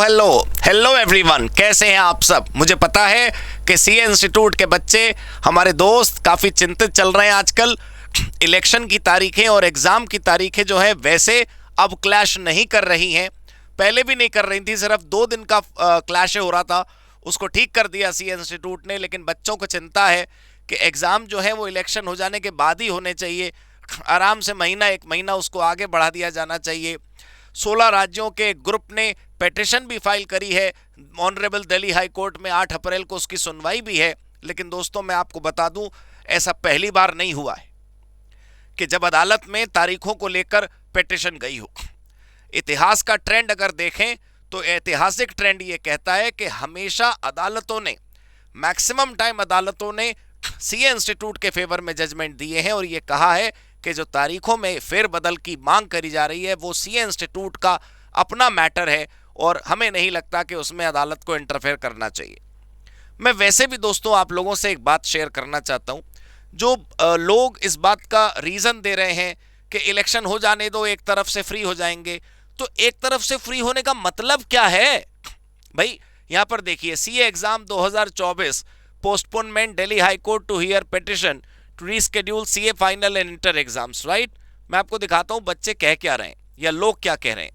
Hello everyone, कैसे हैं आप सब। मुझे पता है कि सीए इंस्टीट्यूट के बच्चे, हमारे दोस्त काफ़ी चिंतित चल रहे हैं आजकल। इलेक्शन की तारीखें और एग्ज़ाम की तारीखें जो है वैसे अब क्लैश नहीं कर रही हैं, पहले भी नहीं कर रही थी, सिर्फ 2 दिन का क्लैश हो रहा था, उसको ठीक कर दिया सीए इंस्टीट्यूट ने। लेकिन बच्चों को चिंता है कि एग्ज़ाम जो है वो इलेक्शन हो जाने के बाद ही होने चाहिए, आराम से एक महीना उसको आगे बढ़ा दिया जाना चाहिए। 16 राज्यों के ग्रुप ने पिटीशन भी फाइल करी है ऑनरेबल दिल्ली हाई कोर्ट में, 8 अप्रैल को उसकी सुनवाई भी है। लेकिन दोस्तों, मैं आपको बता दूं, ऐसा पहली बार नहीं हुआ है कि जब अदालत में तारीखों को लेकर पिटीशन गई हो। इतिहास का ट्रेंड अगर देखें तो ऐतिहासिक ट्रेंड ये कहता है कि हमेशा अदालतों ने, मैक्सिमम टाइम अदालतों ने सीए इंस्टीट्यूट के फेवर में जजमेंट दिए हैं और ये कहा है कि जो तारीखों में फेरबदल की मांग करी जा रही है वो सीए इंस्टीट्यूट का अपना मैटर है और हमें नहीं लगता कि उसमें अदालत को इंटरफेयर करना चाहिए। मैं वैसे भी दोस्तों आप लोगों से एक बात शेयर करना चाहता हूं। जो लोग इस बात का रीज़न दे रहे हैं कि इलेक्शन हो जाने दो, एक तरफ से फ्री हो जाएंगे, तो एक तरफ से फ्री होने का मतलब क्या है भाई। यहां पर देखिए, CA exam 2024 postponement Delhi high court to hear petition to reschedule CA final and inter exams, right. मैं आपको दिखाता हूं बच्चे कह क्या रहे हैं या लोग क्या कह रहे हैं।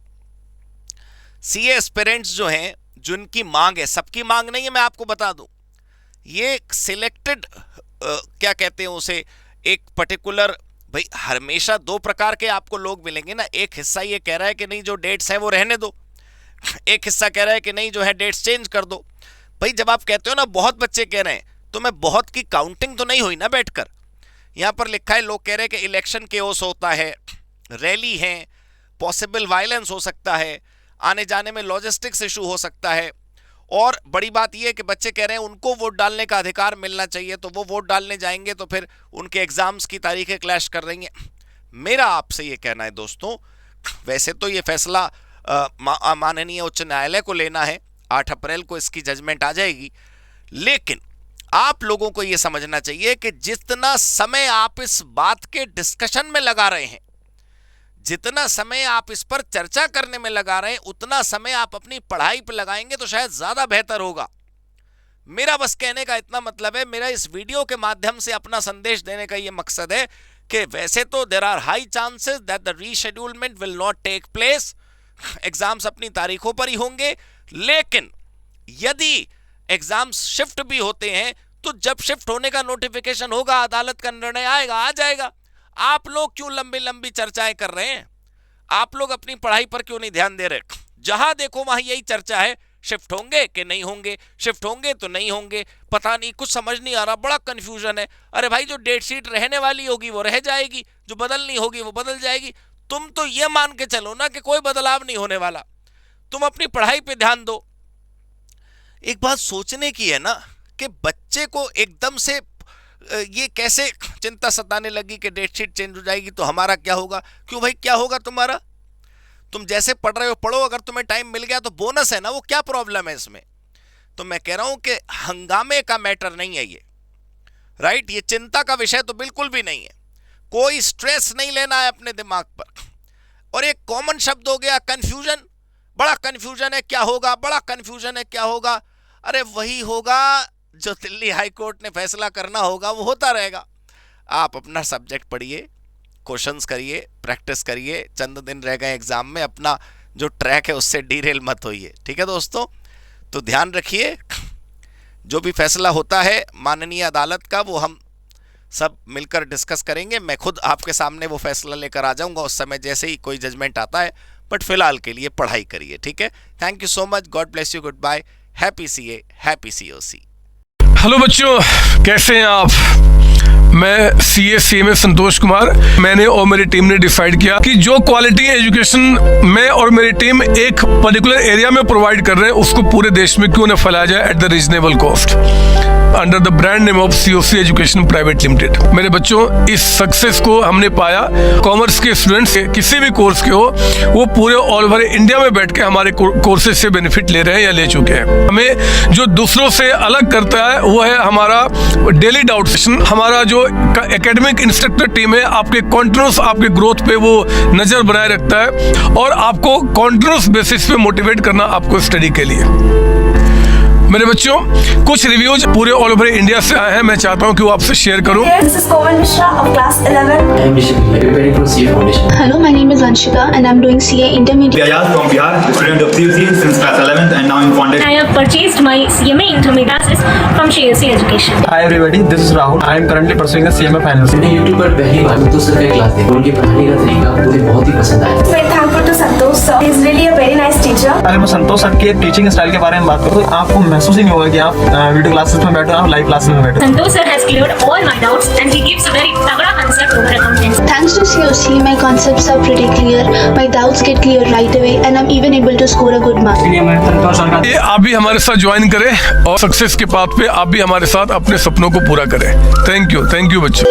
सीए एस्पिरेंट्स जो हैं, जिनकी मांग है, सबकी मांग नहीं है, मैं आपको बता दूं, ये सिलेक्टेड क्या कहते हैं उसे, एक पर्टिकुलर, भाई हमेशा 2 प्रकार के आपको लोग मिलेंगे ना। एक हिस्सा ये कह रहा है कि नहीं जो डेट्स हैं वो रहने दो, एक हिस्सा कह रहा है कि नहीं जो है डेट्स चेंज कर दो। भाई जब आप कहते हो ना बहुत बच्चे कह रहे हैं, तो मैं बहुत की काउंटिंग तो नहीं हुई ना बैठकर। यहाँ पर लिखा है, लोग कह रहे हैं कि इलेक्शन केओस होता है, रैली है, पॉसिबल वायलेंस हो सकता है, आने जाने में लॉजिस्टिक्स इशू हो सकता है, और बड़ी बात यह है कि बच्चे कह रहे हैं उनको वोट डालने का अधिकार मिलना चाहिए, तो वो वोट डालने जाएंगे तो फिर उनके एग्जाम्स की तारीखें क्लैश कर रही हैं। मेरा आपसे ये कहना है दोस्तों, वैसे तो ये फैसला माननीय उच्च न्यायालय को लेना है, 8 अप्रैल को इसकी जजमेंट आ जाएगी। लेकिन आप लोगों को यह समझना चाहिए कि जितना समय आप इस बात के डिस्कशन में लगा रहे हैं, जितना समय आप इस पर चर्चा करने में लगा रहे हैं, उतना समय आप अपनी पढ़ाई पर लगाएंगे तो शायद ज्यादा बेहतर होगा। मेरा बस कहने का इतना मतलब है, मेरा इस वीडियो के माध्यम से अपना संदेश देने का यह मकसद है कि वैसे तो there are high chances that the reschedulement will not take place, exams अपनी तारीखों पर ही होंगे। लेकिन यदि एग्जाम्स शिफ्ट भी होते हैं तो जब शिफ्ट होने का नोटिफिकेशन होगा, अदालत का निर्णय आएगा, आ जाएगा। आप लोग क्यों लंबी लंबी चर्चाएं कर रहे हैं? आप लोग अपनी पढ़ाई पर क्यों नहीं ध्यान दे रहे? जहां देखो वहां यही चर्चा है, शिफ्ट होंगे कि नहीं होंगे, शिफ्ट होंगे तो नहीं होंगे, पता नहीं, कुछ समझ नहीं आ रहा, बड़ा कंफ्यूजन है। अरे भाई, जो डेट शीट रहने वाली होगी वो रह जाएगी, जो बदलनी होगी वो बदल जाएगी। तुम तो ये मान के चलो ना कि कोई बदलाव नहीं होने वाला, तुम अपनी पढ़ाई पे ध्यान दो। एक बात सोचने की है ना कि बच्चे को एकदम से ये कैसे चिंता सताने लगी कि डेट शीट चेंज हो जाएगी तो हमारा क्या होगा। क्यों भाई, क्या होगा तुम्हारा? तुम जैसे पढ़ रहे हो पढ़ो, अगर तुम्हें टाइम मिल गया तो बोनस है ना, वो क्या प्रॉब्लम है इसमें। तो मैं कह रहा हूं कि हंगामे का मैटर नहीं है ये, राइट। ये चिंता का विषय तो बिल्कुल भी नहीं है, कोई स्ट्रेस नहीं लेना है अपने दिमाग पर। और एक कॉमन शब्द हो गया कंफ्यूजन, बड़ा कंफ्यूजन है, क्या होगा, बड़ा कंफ्यूजन है, क्या होगा। अरे वही होगा जो दिल्ली हाई कोर्ट ने फैसला करना होगा, वो होता रहेगा। आप अपना सब्जेक्ट पढ़िए, क्वेश्चंस करिए, प्रैक्टिस करिए, चंद दिन रह गए एग्जाम में, अपना जो ट्रैक है उससे डीरेल मत होइए, ठीक है दोस्तों। तो ध्यान रखिए, जो भी फैसला होता है माननीय अदालत का वो हम सब मिलकर डिस्कस करेंगे। मैं खुद आपके सामने वो फैसला लेकर आ जाऊंगा उस समय जैसे ही कोई जजमेंट आता है। बट फिलहाल के लिए पढ़ाई करिए, ठीक है। Thank you so much, God bless you, good bye, happy CA, happy COC. Hello बच्चों, कैसे हैं आप? मैं CA संतोष कुमार। मैंने और मेरी टीम ने डिसाइड किया कि जो क्वालिटी एजुकेशन मैं और मेरी टीम एक पर्टिकुलर एरिया में प्रोवाइड कर रहे हैं, उसको पूरे देश में क्यों न फैलाया जाए at the reasonable cost, under the brand name of COC education private limited. मेरे बच्चों, इस सक्सेस को हमने पाया, कॉमर्स के स्टूडेंट्स किसी भी कोर्स के हो, वो पूरे ऑल ओवर इंडिया में बैठ के हमारे कोर्सेज से बेनिफिट ले रहे हैं या ले चुके हैं। हमें जो दूसरों से अलग करता है वो है हमारा डेली डाउट सेशन, हमारा जो जो एकेडमिक इंस्ट्रक्टर टीम है आपके कॉन्टिन्यूस आपके ग्रोथ पे वो नज़र बनाए रखता है और आपको कॉन्टिन्यूस बेसिस पे मोटिवेट करना आपको स्टडी के लिए। मेरे बच्चों, कुछ रिव्यूज पूरे ऑल ओवर इंडिया से आए हैं, मैं चाहता हूं कि वो आपसे शेयर करूं। This is Komal Mishra of class 11. I am Rishi, preparing for CA Foundation. Hello, my name is Vanshika and I'm doing CA Intermediate. Ayaz from Bihar, student of CUC since class 11th and now in Foundation. I have purchased my CMA intermediate classes from CSC Education. Hi everybody, this is Rahul. I am currently pursuing the CMA finals. मैंने YouTube पर पहली बार संतोष sir का class देखा, उनके पढ़ाने का तरीका मुझे बहुत ही पसंद आया। Very thankful to Santosh sir. He is really a very nice teacher. अगर मैं संतोष सर के टीचिंग स्टाइल के बारे में बात करूँ तो आपको महसूस ही नहीं होगा कि आप वीडियो क्लासेस में बैठो, आप लाइव क्लासेस में बैठो। Santosh sir has cleared all my doubts and he gives a very तगड़ा concept over accountancy. Thanks to COC, my concepts are pretty clear, my doubts get clear right away and I'm even able to score a good mark. ये आप भी हमारे साथ join करें और success के path पे आप भी हमारे साथ अपने सपनों को पूरा करें। थैंक यू बच्चों।